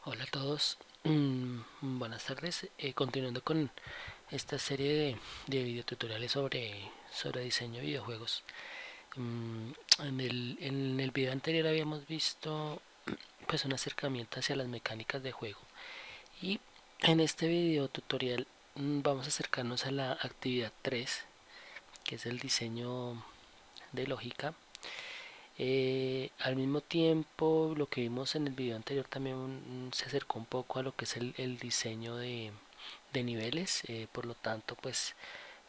Hola a todos, buenas tardes. Continuando con esta serie de videotutoriales sobre diseño de videojuegos. En el video anterior habíamos visto pues un acercamiento hacia las mecánicas de juego y en este video tutorial vamos a acercarnos a la actividad 3, que es el diseño de lógica. Al mismo tiempo, lo que vimos en el video anterior también se acercó un poco a lo que es el diseño de niveles. Por lo tanto, pues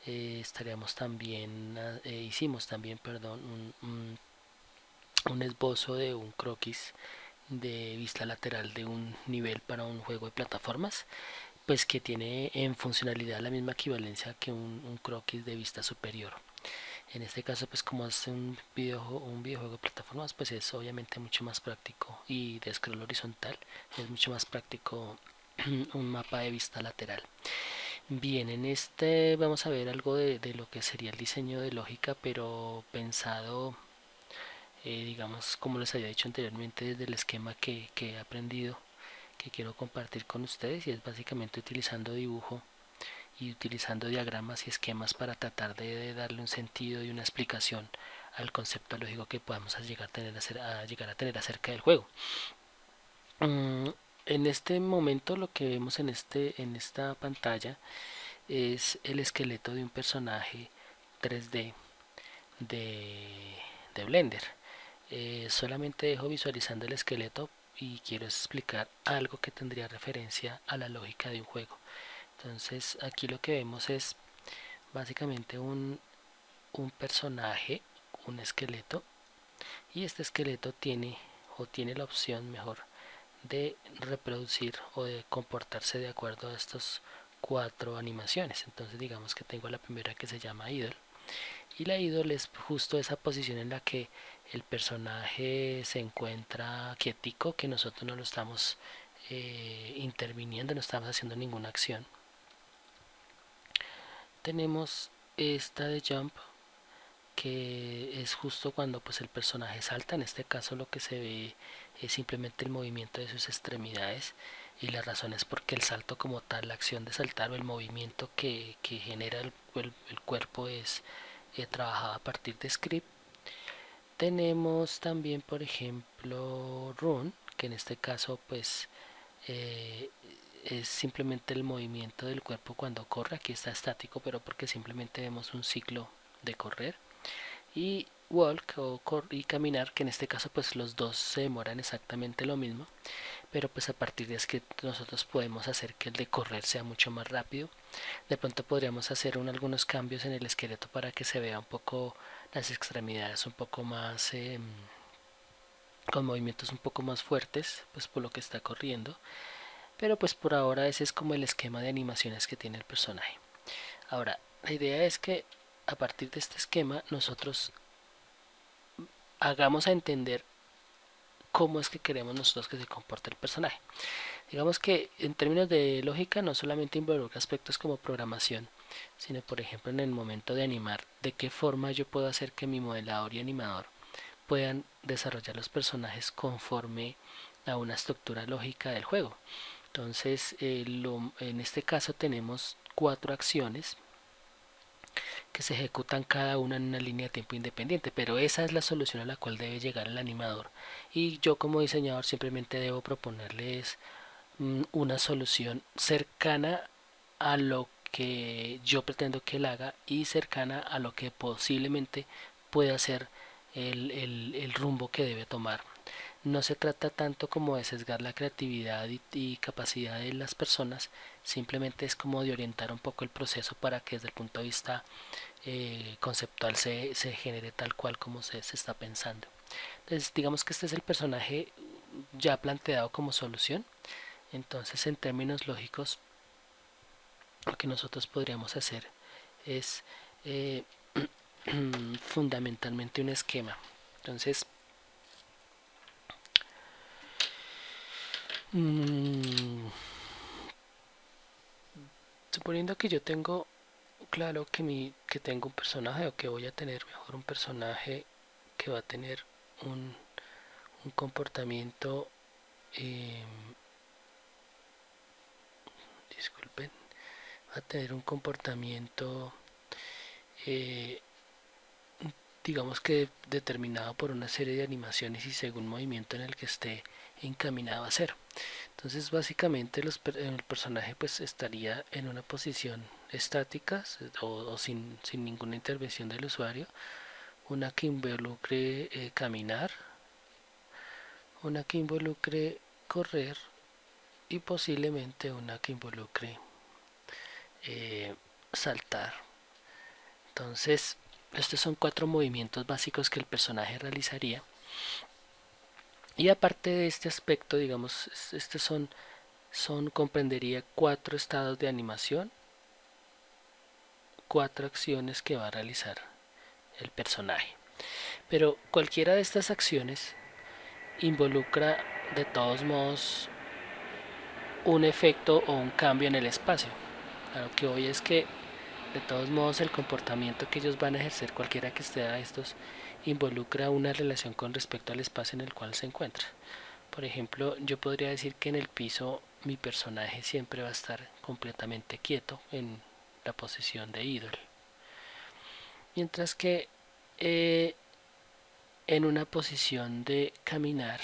estaríamos también, hicimos también, perdón, un esbozo de un croquis de vista lateral de un nivel para un juego de plataformas, pues que tiene en funcionalidad la misma equivalencia que un croquis de vista superior. En este caso, pues como es un videojuego de plataformas, pues es obviamente mucho más práctico, y de scroll horizontal es mucho más práctico un mapa de vista lateral. Bien, en este vamos a ver algo de lo que sería el diseño de lógica, pero pensado, digamos, como les había dicho anteriormente, desde el esquema que he aprendido, que quiero compartir con ustedes, y es básicamente utilizando dibujo y utilizando diagramas y esquemas para tratar de darle un sentido y una explicación al concepto lógico que podamos llegar a tener acerca del juego. Mm, en este momento lo que vemos en esta pantalla es el esqueleto de un personaje 3D de, de Blender. Solamente dejo visualizando el esqueleto y quiero explicar algo que tendría referencia a la lógica de un juego. Entonces aquí lo que vemos es básicamente un personaje, un esqueleto, y este esqueleto tiene la opción mejor de reproducir o de comportarse de acuerdo a estas cuatro animaciones. Entonces digamos que tengo la primera, que se llama idle, y la idle es justo esa posición en la que el personaje se encuentra quietico, que nosotros no lo estamos interviniendo, no estamos haciendo ninguna acción. Tenemos esta de jump, que es justo cuando pues el personaje salta. En este caso lo que se ve es simplemente el movimiento de sus extremidades, y la razón es porque el salto como tal, la acción de saltar o el movimiento que genera el cuerpo es trabajado a partir de script. Tenemos también, por ejemplo, run, que en este caso pues eh, es simplemente el movimiento del cuerpo cuando corre. Aquí está estático, pero porque simplemente vemos un ciclo de correr. Y walk y caminar, que en este caso pues los dos se demoran exactamente lo mismo, pero pues a partir de es que nosotros podemos hacer que el de correr sea mucho más rápido. De pronto podríamos hacer algunos cambios en el esqueleto para que se vea un poco las extremidades un poco más con movimientos un poco más fuertes, pues por lo que está corriendo. Pero pues por ahora ese es como el esquema de animaciones que tiene el personaje. Ahora, la idea es que a partir de este esquema nosotros hagamos a entender cómo es que queremos nosotros que se comporte el personaje. Digamos que en términos de lógica no solamente involucra aspectos como programación, sino por ejemplo en el momento de animar, de qué forma yo puedo hacer que mi modelador y animador puedan desarrollar los personajes conforme a una estructura lógica del juego. Entonces, en este caso tenemos cuatro acciones que se ejecutan cada una en una línea de tiempo independiente, pero esa es la solución a la cual debe llegar el animador, y yo como diseñador simplemente debo proponerles una solución cercana a lo que yo pretendo que él haga y cercana a lo que posiblemente pueda ser el rumbo que debe tomar. No se trata tanto como de sesgar la creatividad y capacidad de las personas, simplemente es como de orientar un poco el proceso para que desde el punto de vista conceptual se genere tal cual como se está pensando. Entonces digamos que este es el personaje ya planteado como solución. Entonces en términos lógicos lo que nosotros podríamos hacer es eh, fundamentalmente un esquema. Entonces, mmm, suponiendo que yo tengo claro que tengo un personaje, o que voy a tener mejor un personaje que va a tener un comportamiento eh, va a tener un comportamiento digamos que determinado por una serie de animaciones y según movimiento en el que esté encaminado a hacer. Entonces básicamente el personaje pues estaría en una posición estática o sin ninguna intervención del usuario, una que involucre caminar, una que involucre correr y posiblemente una que involucre eh, saltar. Entonces estos son 4 movimientos básicos que el personaje realizaría. Y aparte de este aspecto, digamos, estos comprendería 4 estados de animación, 4 acciones que va a realizar el personaje. Pero cualquiera de estas acciones involucra de todos modos un efecto o un cambio en el espacio. A lo que hoy es que de todos modos el comportamiento que ellos van a ejercer, cualquiera que esté a estos, involucra una relación con respecto al espacio en el cual se encuentra. Por ejemplo, yo podría decir que en el piso mi personaje siempre va a estar completamente quieto en la posición de ídolo. Mientras que eh, en una posición de caminar,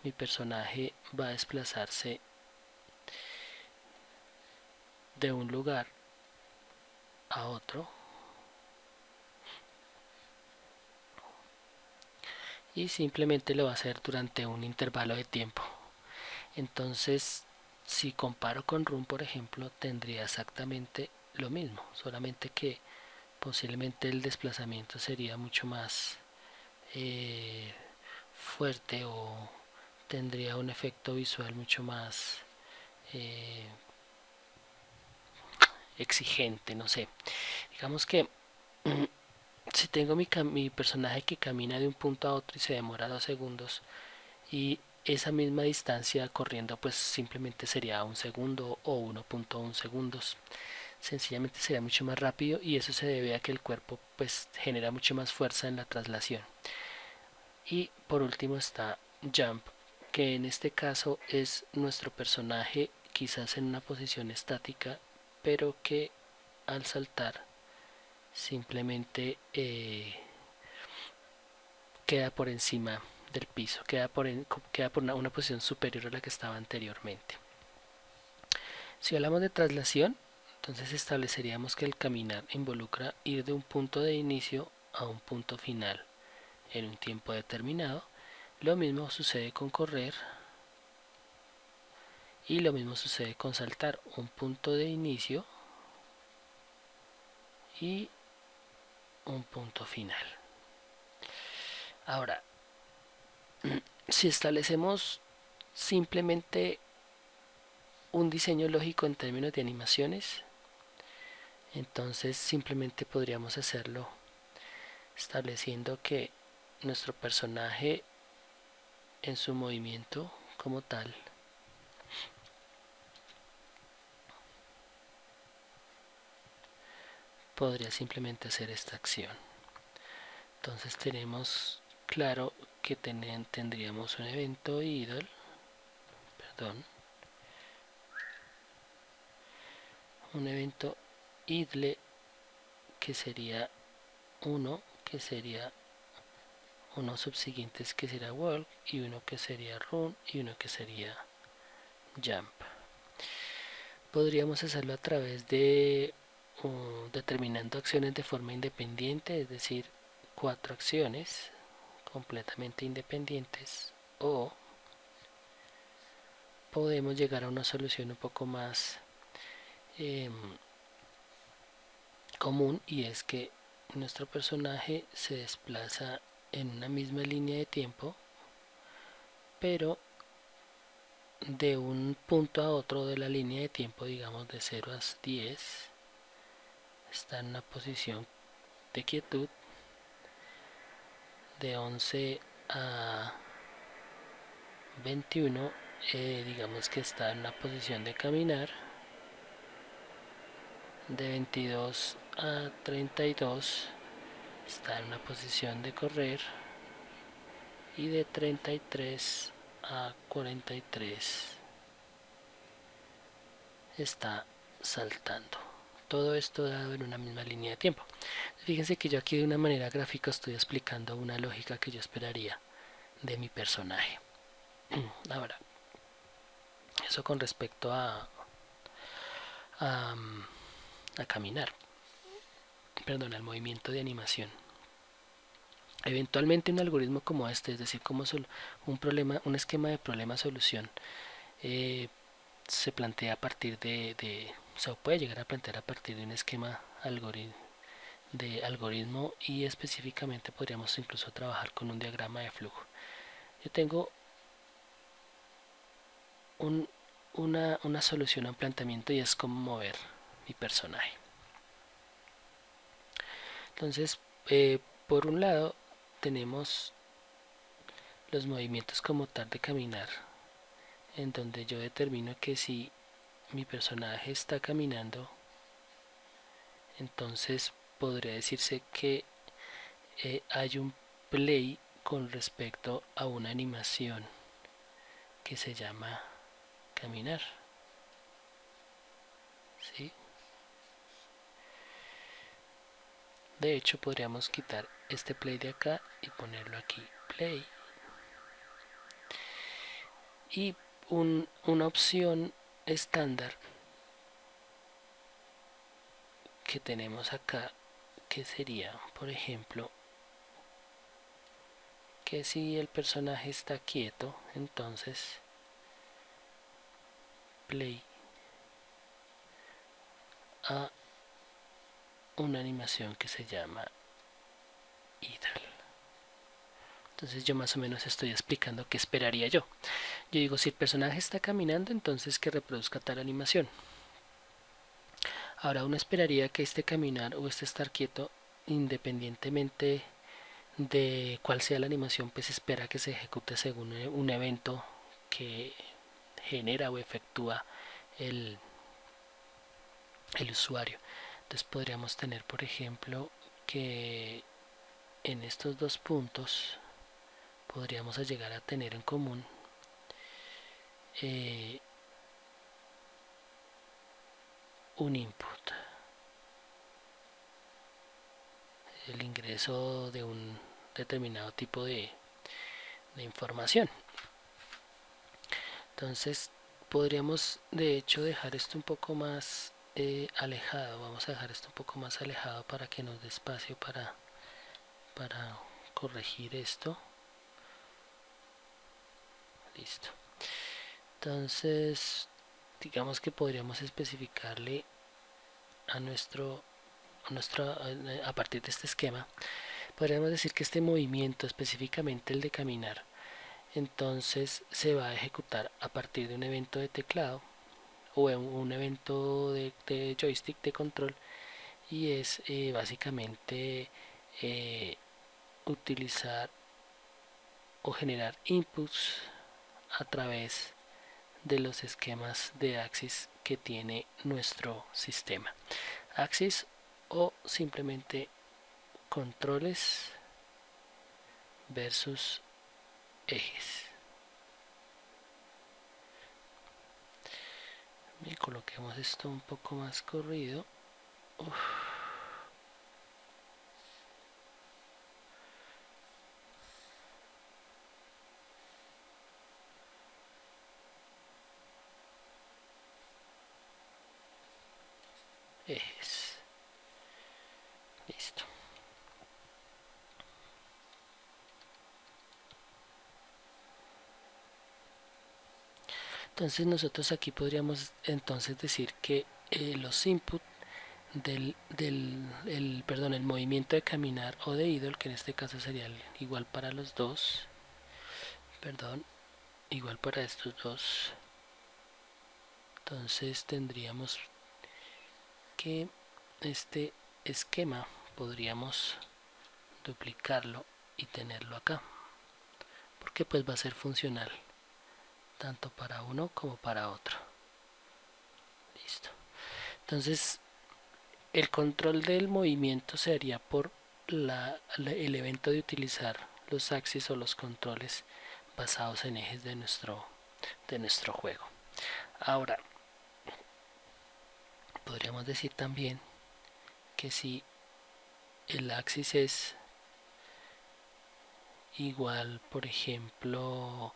mi personaje va a desplazarse de un lugar a otro y simplemente lo va a hacer durante un intervalo de tiempo. Entonces, si comparo con Run, por ejemplo, tendría exactamente lo mismo, solamente que posiblemente el desplazamiento sería mucho más eh, fuerte o tendría un efecto visual mucho más eh, exigente, no sé. Digamos que si tengo mi personaje que camina de un punto a otro y se demora 2 segundos y esa misma distancia corriendo pues simplemente sería 1 segundo o 1.1 segundos, sencillamente sería mucho más rápido y eso se debe a que el cuerpo pues genera mucho más fuerza en la traslación. Y por último está Jump, que en este caso es nuestro personaje quizás en una posición estática, pero que al saltar simplemente queda por encima del piso, queda por una posición superior a la que estaba anteriormente. Si hablamos de traslación, entonces estableceríamos que el caminar involucra ir de un punto de inicio a un punto final en un tiempo determinado. Lo mismo sucede con correr y lo mismo sucede con saltar, un punto de inicio y un punto final. Ahora, si establecemos simplemente un diseño lógico en términos de animaciones, entonces simplemente podríamos hacerlo estableciendo que nuestro personaje en su movimiento como tal podría simplemente hacer esta acción. Entonces tenemos claro que tendríamos un evento idle, perdón, un evento idle que sería que sería uno subsiguientes que sería walk y uno que sería run y uno que sería jump. Podríamos hacerlo a través de determinando acciones de forma independiente, es decir, 4 acciones completamente independientes, o podemos llegar a una solución un poco más eh, común, y es que nuestro personaje se desplaza en una misma línea de tiempo, pero de un punto a otro de la línea de tiempo, digamos de 0 a 10, está en una posición de quietud, de 11 a 21 digamos que está en una posición de caminar, de 22 a 32 está en una posición de correr y de 33 a 43 está saltando. Todo esto dado en una misma línea de tiempo. Fíjense que yo aquí de una manera gráfica estoy explicando una lógica que yo esperaría de mi personaje. Ahora, eso con respecto a, a caminar, perdón, al movimiento de animación. Eventualmente un algoritmo como este, es decir, como un esquema de problema-solución, eh, se plantea a partir o sea, puede llegar a plantear a partir de un esquema de algoritmo, y específicamente podríamos incluso trabajar con un diagrama de flujo. Yo tengo un, una solución a un planteamiento, y es cómo mover mi personaje. Entonces, por un lado tenemos los movimientos como tal de caminar, en donde yo determino que si mi personaje está caminando, entonces podría decirse que hay un play con respecto a una animación que se llama caminar. ¿Sí? De hecho, podríamos quitar este play de acá y ponerlo aquí, play. Y una opción estándar que tenemos acá, que sería, por ejemplo, que si el personaje está quieto, entonces play a una animación que se llama idle. Entonces yo más o menos estoy explicando qué esperaría yo. Yo digo, si el personaje está caminando, entonces que reproduzca tal animación. Ahora uno esperaría que este caminar o este estar quieto, independientemente de cuál sea la animación, pues espera que se ejecute según un evento que genera o efectúa el, el usuario. Entonces podríamos tener, por ejemplo, que en estos dos puntos podríamos llegar a tener en común eh, un input, el ingreso de un determinado tipo de información. Entonces podríamos de hecho dejar esto un poco más alejado. Vamos a dejar esto un poco más alejado para que nos dé espacio para corregir esto. Listo. Entonces digamos que podríamos especificarle a a partir de este esquema, podríamos decir que este movimiento, específicamente el de caminar, entonces se va a ejecutar a partir de un evento de teclado o un evento de joystick de control, y es básicamente eh, utilizar o generar inputs a través de los esquemas de axis que tiene nuestro sistema. Axis o simplemente controles versus ejes. Y coloquemos esto un poco más corrido. Uf. Ejes. Listo. Entonces nosotros aquí podríamos entonces decir que los inputs el movimiento de caminar o de idle, que en este caso sería igual para los dos, perdón, igual para estos dos. Entonces tendríamos que este esquema podríamos duplicarlo y tenerlo acá, porque pues va a ser funcional tanto para uno como para otro. Listo. Entonces el control del movimiento se haría por el evento de utilizar los axis o los controles basados en ejes de nuestro juego. Ahora, podríamos decir también que si el axis es igual, por ejemplo,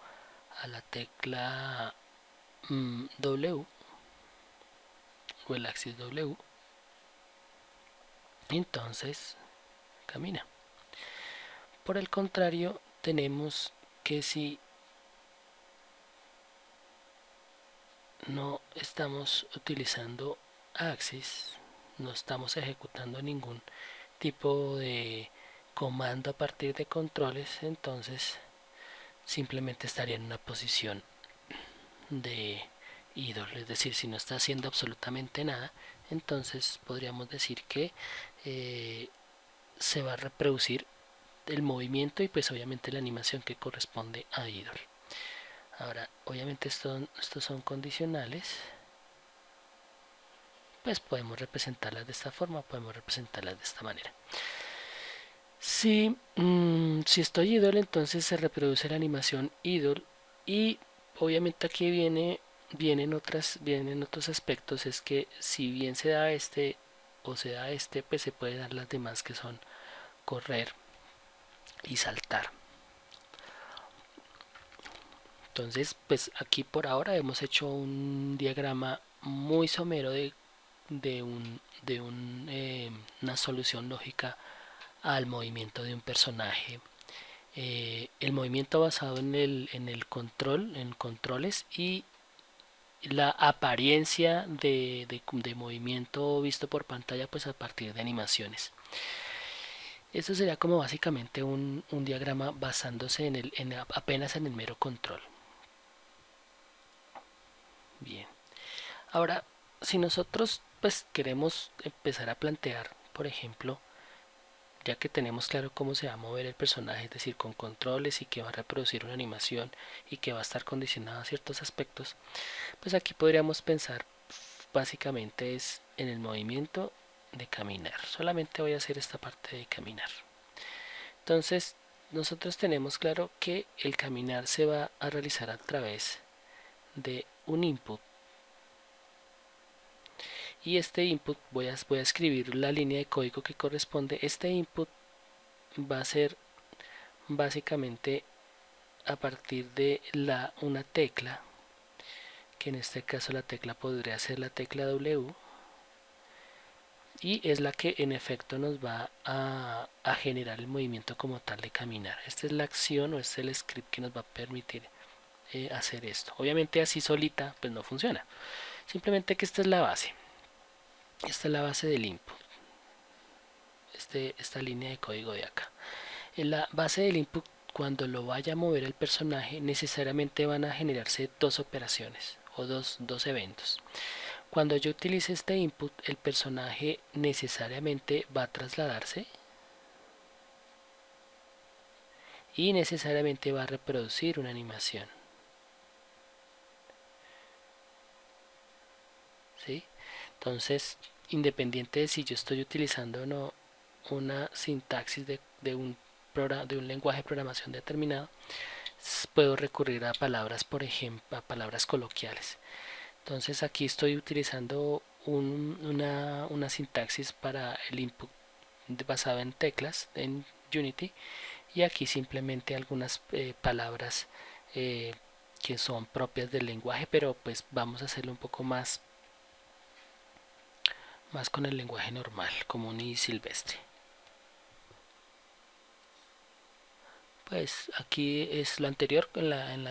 a la tecla W o el axis W, entonces camina. Por el contrario, tenemos que si no estamos utilizando axis, no estamos ejecutando ningún tipo de comando a partir de controles, entonces simplemente estaría en una posición de idle, es decir, si no está haciendo absolutamente nada, entonces podríamos decir que se va a reproducir el movimiento y pues obviamente la animación que corresponde a idle. Ahora, obviamente estos son condicionales, pues podemos representarlas de esta forma, podemos representarlas de esta manera. Si estoy idle, entonces se reproduce la animación idle y obviamente aquí vienen otros aspectos, es que si bien se da este o se da este, pues se puede dar las demás que son correr y saltar. Entonces, pues aquí por ahora hemos hecho un diagrama muy somero de una solución lógica al movimiento de un personaje. El movimiento basado en el control, en controles y la apariencia de movimiento visto por pantalla pues a partir de animaciones. Esto sería como básicamente un diagrama basándose apenas en el mero control. Bien. Ahora, si nosotros pues queremos empezar a plantear, por ejemplo, ya que tenemos claro cómo se va a mover el personaje, es decir, con controles y que va a reproducir una animación y que va a estar condicionado a ciertos aspectos, pues aquí podríamos pensar básicamente es en el movimiento de caminar. Solamente voy a hacer esta parte de caminar. Entonces, nosotros tenemos claro que el caminar se va a realizar a través de un input. Y este input voy a escribir la línea de código que corresponde. Este input va a ser básicamente a partir de una tecla, que en este caso la tecla podría ser la tecla W, y es la que en efecto nos va a generar el movimiento como tal de caminar. Esta es la acción o este es el script que nos va a permitir hacer esto. Obviamente así solita pues no funciona, simplemente que esta es la base. Esta es la base del input, esta línea de código de acá. En la base del input, cuando lo vaya a mover el personaje, necesariamente van a generarse dos operaciones o dos eventos. Cuando yo utilice este input, el personaje necesariamente va a trasladarse y necesariamente va a reproducir una animación. ¿Sí? Entonces, independiente de si yo estoy utilizando o no una sintaxis de un lenguaje de programación determinado, puedo recurrir a palabras, por ejemplo, a palabras coloquiales. Entonces aquí estoy utilizando una sintaxis para el input basado en teclas en Unity, y aquí simplemente algunas palabras que son propias del lenguaje, pero pues vamos a hacerlo un poco más con el lenguaje normal, común y silvestre. Pues aquí es lo anterior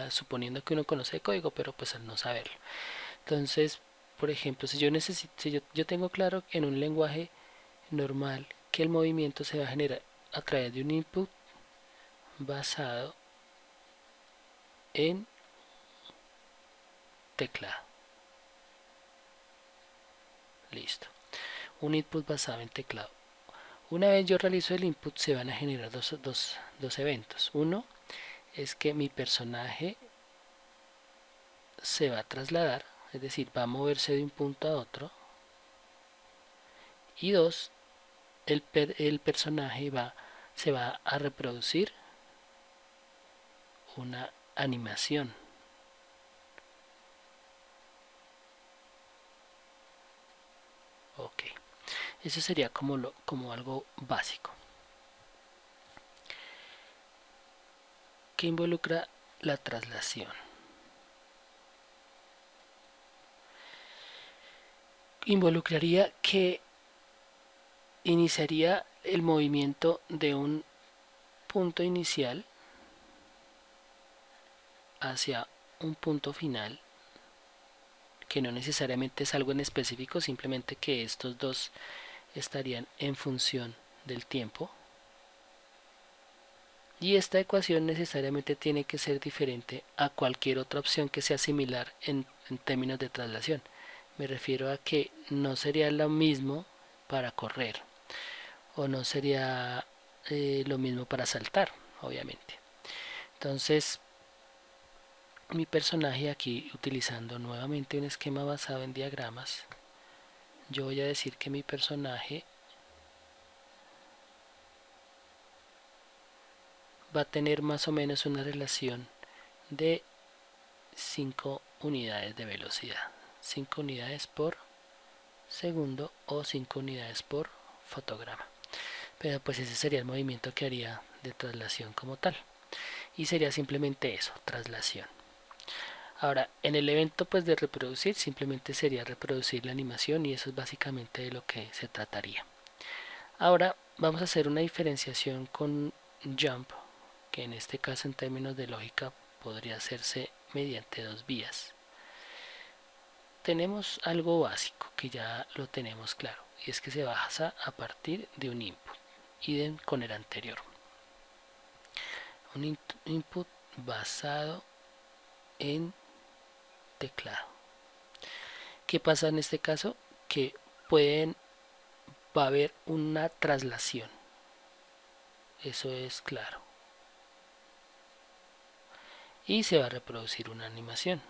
suponiendo que uno conoce el código, pero pues al no saberlo. Entonces, por ejemplo, si yo tengo claro en un lenguaje normal que el movimiento se va a generar a través de un input basado en teclado. Listo. Un input basado en teclado. Una vez yo realizo el input, se van a generar dos eventos. Uno es que mi personaje se va a trasladar, es decir, va a moverse de un punto a otro. Y dos, el personaje se va a reproducir una animación. Eso sería como algo básico. ¿Qué involucra la traslación? Involucraría que iniciaría el movimiento de un punto inicial hacia un punto final, que no necesariamente es algo en específico, simplemente que estos dos estarían en función del tiempo. Y esta ecuación necesariamente tiene que ser diferente a cualquier otra opción que sea similar en términos de traslación. Me refiero a que no sería lo mismo para correr o no sería lo mismo para saltar, obviamente. Entonces, mi personaje aquí, utilizando nuevamente un esquema basado en diagramas, yo voy a decir que mi personaje va a tener más o menos una relación de 5 unidades de velocidad, 5 unidades por segundo o 5 unidades por fotograma. Pero pues ese sería el movimiento que haría de traslación como tal, y sería simplemente eso, traslación. Ahora, en el evento pues de reproducir, simplemente sería reproducir la animación, y eso es básicamente de lo que se trataría. Ahora vamos a hacer una diferenciación con jump, que en este caso en términos de lógica podría hacerse mediante dos vías. Tenemos algo básico que ya lo tenemos claro, y es que se basa a partir de un input, idem con el anterior. Un input basado en teclado. ¿Qué pasa en este caso? Que va a haber una traslación, eso es claro, y se va a reproducir una animación.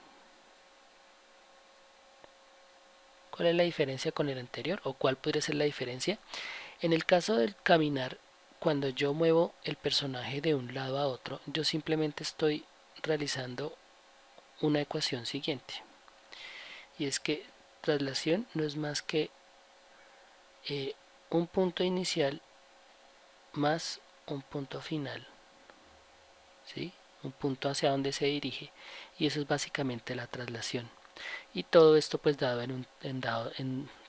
¿Cuál es la diferencia con el anterior? ¿O cuál podría ser la diferencia? En el caso del caminar, cuando yo muevo el personaje de un lado a otro, yo simplemente estoy realizando una ecuación siguiente. Y es que traslación no es más que un punto inicial más un punto final, ¿sí? Un punto hacia donde se dirige, y eso es básicamente la traslación. Y todo esto pues dado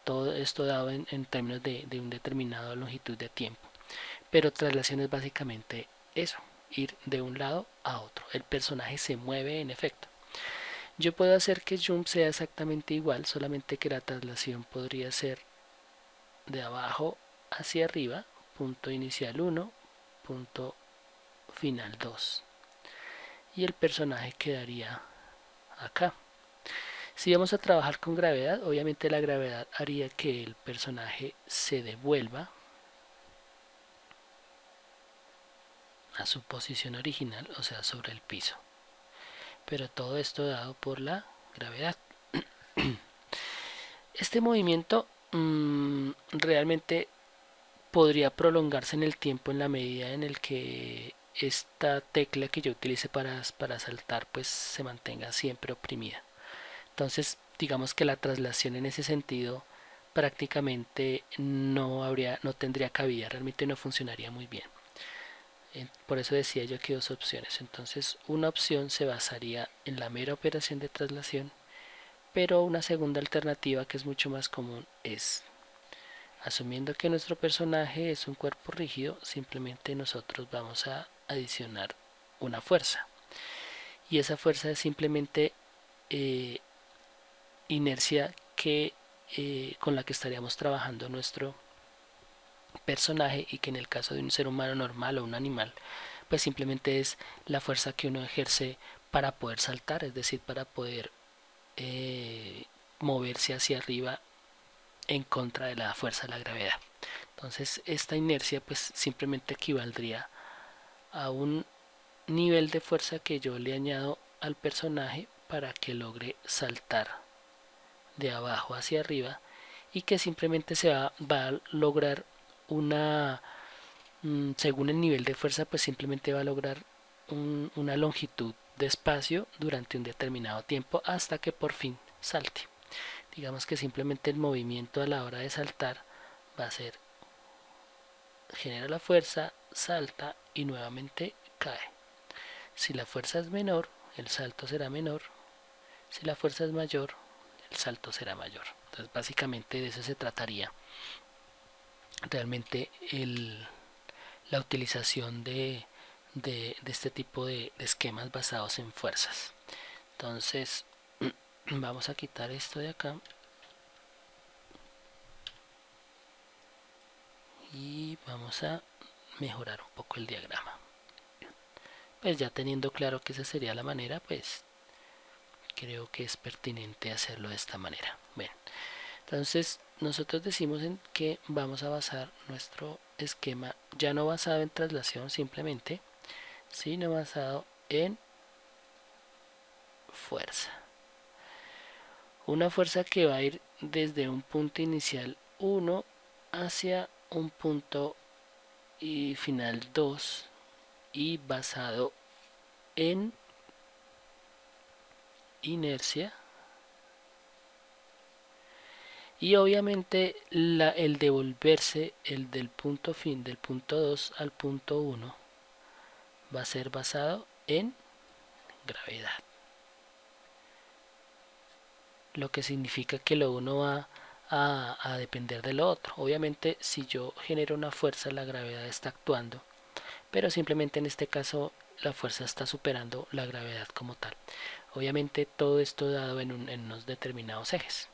todo esto dado en términos de un determinado longitud de tiempo. Pero traslación es básicamente eso, ir de un lado a otro. El personaje se mueve en efecto. Yo puedo hacer que jump sea exactamente igual, solamente que la traslación podría ser de abajo hacia arriba, punto inicial 1, punto final 2. Y el personaje quedaría acá. Si vamos a trabajar con gravedad, obviamente la gravedad haría que el personaje se devuelva a su posición original, o sea, sobre el piso. Pero todo esto dado por la gravedad. Este movimiento realmente podría prolongarse en el tiempo en la medida en el que esta tecla que yo utilice para saltar pues se mantenga siempre oprimida. Entonces digamos que la traslación en ese sentido prácticamente no tendría cabida, realmente no funcionaría muy bien. Por eso decía yo que dos opciones. Entonces una opción se basaría en la mera operación de traslación, pero una segunda alternativa que es mucho más común es, asumiendo que nuestro personaje es un cuerpo rígido, simplemente nosotros vamos a adicionar una fuerza, y esa fuerza es simplemente inercia con la que estaríamos trabajando nuestro personaje, y que en el caso de un ser humano normal o un animal pues simplemente es la fuerza que uno ejerce para poder saltar, es decir, para poder moverse hacia arriba en contra de la fuerza de la gravedad. Entonces esta inercia pues simplemente equivaldría a un nivel de fuerza que yo le añado al personaje para que logre saltar de abajo hacia arriba, y que simplemente va a lograr una, según el nivel de fuerza, pues simplemente va a lograr una longitud de espacio durante un determinado tiempo hasta que por fin salte. Digamos que simplemente el movimiento a la hora de saltar va a ser, genera la fuerza, salta y nuevamente cae. Si la fuerza es menor, el salto será menor. Si la fuerza es mayor, el salto será mayor. Entonces básicamente de eso se trataría realmente la utilización de este tipo de esquemas basados en fuerzas. Entonces vamos a quitar esto de acá y vamos a mejorar un poco el diagrama. Pues ya teniendo claro que esa sería la manera, pues creo que es pertinente hacerlo de esta manera. Bueno, entonces nosotros decimos en que vamos a basar nuestro esquema ya no basado en traslación simplemente, sino basado en fuerza. Una fuerza que va a ir desde un punto inicial 1 hacia un punto y final 2 y basado en inercia. Y obviamente el devolverse, el del punto fin, del punto 2 al punto 1, va a ser basado en gravedad. Lo que significa que lo uno va a depender de lo otro. Obviamente si yo genero una fuerza, la gravedad está actuando, pero simplemente en este caso la fuerza está superando la gravedad como tal. Obviamente todo esto dado en unos determinados ejes.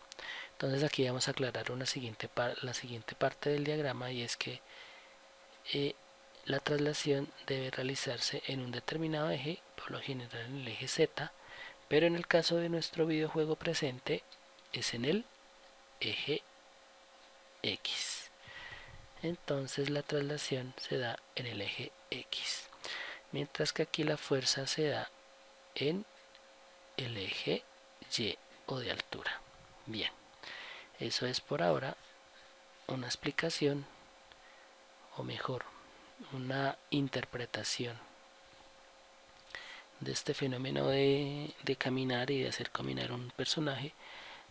Entonces aquí vamos a aclarar la siguiente parte del diagrama, y es que la traslación debe realizarse en un determinado eje, por lo general en el eje Z, pero en el caso de nuestro videojuego presente es en el eje X. Entonces la traslación se da en el eje X, mientras que aquí la fuerza se da en el eje Y o de altura. Bien, eso es por ahora una explicación, o mejor, una interpretación de este fenómeno de caminar y de hacer caminar un personaje,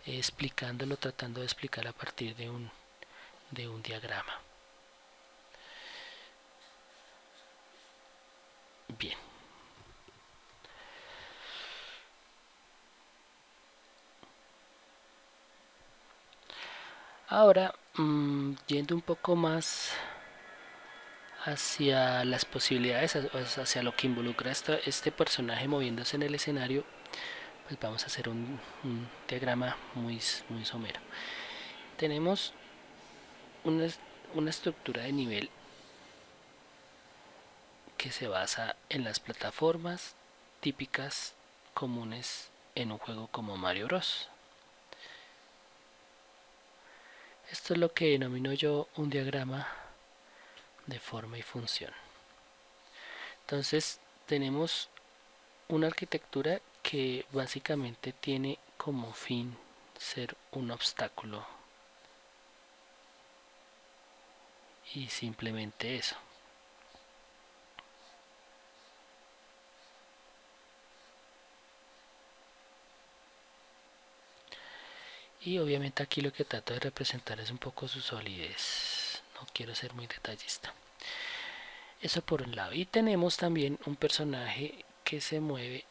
explicándolo, tratando de explicar a partir de un diagrama. Bien. Ahora, yendo un poco más hacia las posibilidades, hacia lo que involucra este personaje moviéndose en el escenario, pues vamos a hacer un diagrama muy somero. Tenemos una, una estructura de nivel que se basa en las plataformas típicas comunes en un juego como Mario Bros. Esto es lo que denomino yo un diagrama de forma y función. Entonces tenemos una arquitectura que básicamente tiene como fin ser un obstáculo, y simplemente eso. Y obviamente aquí lo que trato de representar es un poco su solidez, no quiero ser muy detallista. Eso por un lado. Y tenemos también un personaje que se mueve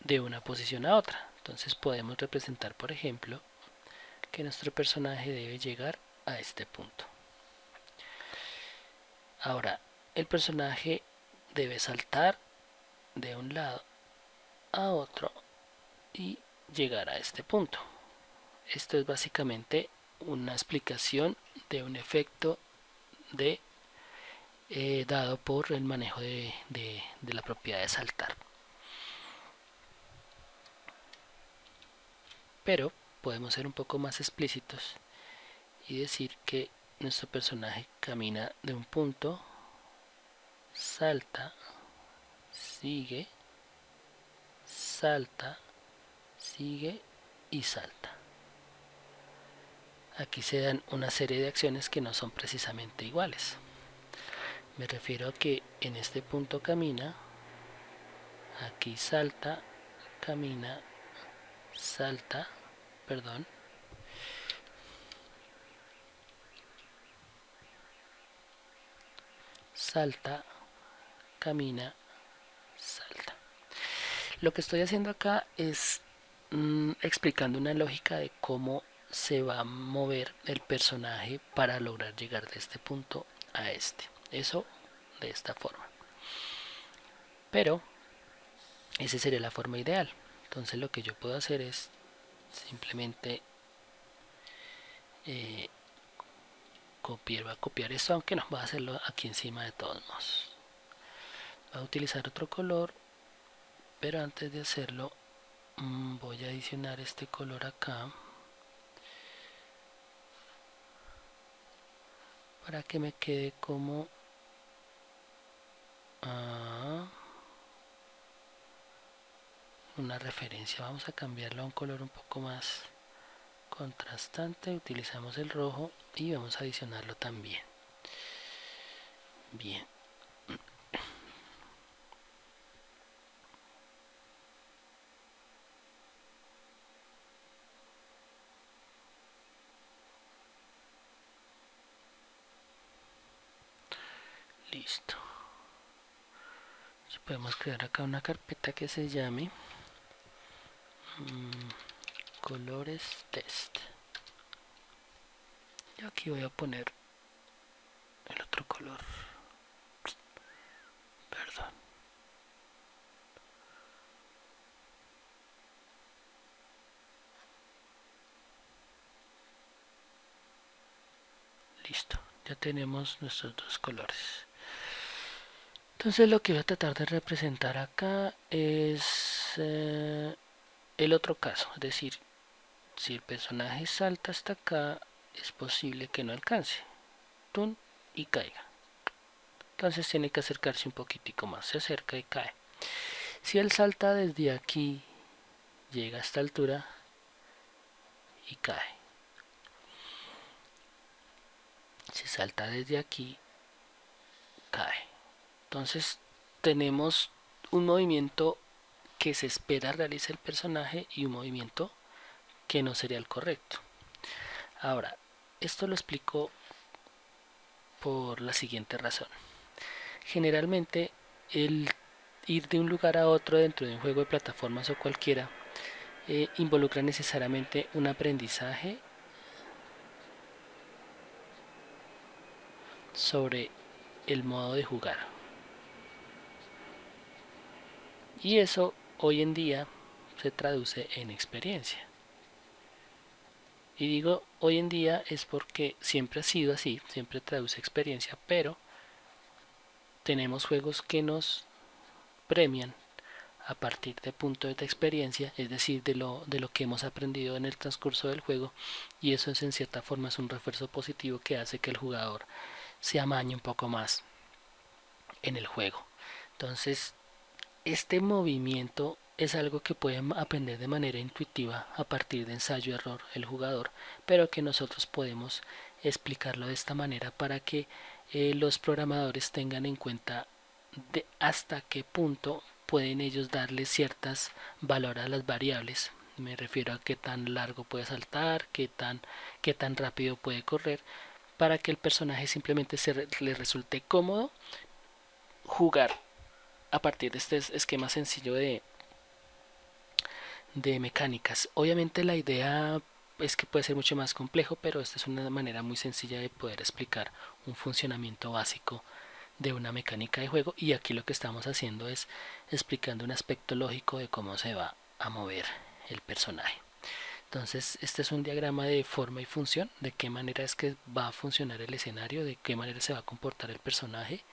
de una posición a otra. Entonces podemos representar, por ejemplo, que nuestro personaje debe llegar a este punto. Ahora, el personaje debe saltar de un lado a otro y llegar a este punto. Esto es básicamente una explicación de un efecto dado por el manejo de la propiedad de saltar. Pero podemos ser un poco más explícitos y decir que nuestro personaje camina de un punto, salta, sigue, salta, sigue y salta. Aquí se dan una serie de acciones que no son precisamente iguales. Me refiero a que en este punto camina, aquí salta, camina, salta, perdón, salta, camina, salta. Lo que estoy haciendo acá es explicando una lógica de cómo se va a mover el personaje para lograr llegar de este punto a este. Eso de esta forma. Pero esa sería la forma ideal. Entonces lo que yo puedo hacer es simplemente va a copiar esto, aunque no, va a hacerlo aquí encima de todos modos. Va a utilizar otro color, pero antes de hacerlo voy a adicionar este color acá para que me quede como una referencia. Vamos a cambiarlo a un color un poco más contrastante. Utilizamos el rojo y vamos a adicionarlo también. Bien. Listo. Podemos crear acá una carpeta que se llame colores test. Y aquí voy a poner el otro color. Perdón. Listo. Ya tenemos nuestros dos colores. Entonces lo que voy a tratar de representar acá es el otro caso. Es decir, si el personaje salta hasta acá, es posible que no alcance. ¡Tum! Y caiga. Entonces tiene que acercarse un poquitico más. Se acerca y cae. Si él salta desde aquí, llega a esta altura y cae. Si salta desde aquí, cae. Entonces tenemos un movimiento que se espera realice el personaje y un movimiento que no sería el correcto. Ahora, esto lo explico por la siguiente razón. Generalmente el ir de un lugar a otro dentro de un juego de plataformas o cualquiera involucra necesariamente un aprendizaje sobre el modo de jugar. Y eso hoy en día se traduce en experiencia. Y digo hoy en día es porque siempre ha sido así, siempre traduce experiencia, pero tenemos juegos que nos premian a partir de puntos de experiencia, es decir, de lo que hemos aprendido en el transcurso del juego, y eso es en cierta forma es un refuerzo positivo que hace que el jugador se amañe un poco más en el juego. Entonces, este movimiento es algo que puede aprender de manera intuitiva a partir de ensayo-error el jugador, pero que nosotros podemos explicarlo de esta manera para que los programadores tengan en cuenta de hasta qué punto pueden ellos darle ciertas valor a las variables. Me refiero a qué tan largo puede saltar, qué tan rápido puede correr, para que el personaje simplemente le resulte cómodo jugar a partir de este esquema sencillo de mecánicas. Obviamente la idea es que puede ser mucho más complejo, pero esta es una manera muy sencilla de poder explicar un funcionamiento básico de una mecánica de juego, y aquí lo que estamos haciendo es explicando un aspecto lógico de cómo se va a mover el personaje. Entonces este es un diagrama de forma y función, de qué manera es que va a funcionar el escenario, de qué manera se va a comportar el personaje,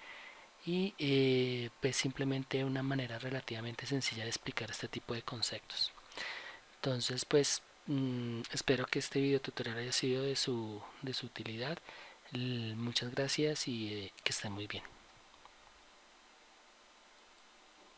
y pues simplemente una manera relativamente sencilla de explicar este tipo de conceptos. Entonces pues espero que este video tutorial haya sido de su utilidad. Muchas gracias y que estén muy bien.